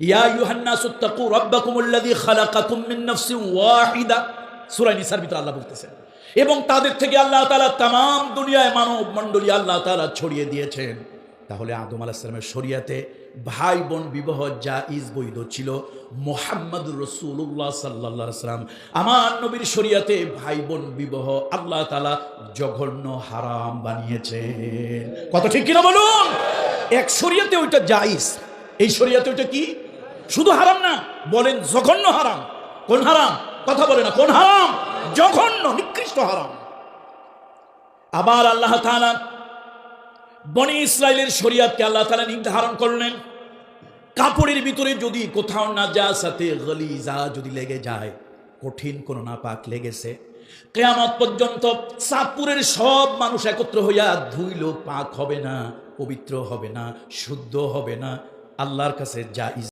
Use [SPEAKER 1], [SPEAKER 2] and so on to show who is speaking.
[SPEAKER 1] ইয়া আইয়ুহান নাসুত্তাকু রাব্বাকুমুল্লাযী খালাকাকুম মিন নাফসিন ওয়াহিদা, সূরা নিসার ভিতরে আল্লাহ বলতেছেন। এবং তাদের থেকে আল্লাহ তাআলা তামাম দুনিয়ায় মানব মণ্ডলী আল্লাহ তাআলা ছড়িয়ে দিয়েছেন। তাহলে আদম আলাইহিস সালামের শরীয়তে ভাই বোন বিবাহ জায়েজ বৈধ ছিল। মুহাম্মদুর রাসূলুল্লাহ সাল্লাল্লাহু আলাইহি ওয়াসাল্লাম আমার নবীর শরীয়তে ভাই বোন বিবাহ আল্লাহ তাআলা জঘন্য হারাম বানিয়েছেন। কত ঠিক কিনা বলুন? এক শরীয়তে ওইটা জায়েজ, এই শরীয়তে ওইটা কি শুধু হারাম না, বলেন জঘন্য হারাম। কোন হারাম? কথা বলে না, কোন হারাম? জঘন্য নিকৃষ্ট হারাম। আবার আল্লাহ তাআলা বনি ইসরাইলের শরীয়তকে আল্লাহ তাআলা নির্ধারণ করলেন, কাপড়ের ভিতরে যদি কোথাও নাজাসাতে গলিজা যদি লেগে যায়, কঠিন কোন নাপাক লেগেছে, কিয়ামত পর্যন্ত চাঁদপুরের সব মানুষ একত্র হইয়া ধুইল পাক হবে না, পবিত্র হবে না, শুদ্ধ হবে না, আল্লাহর কাছে জায়েজ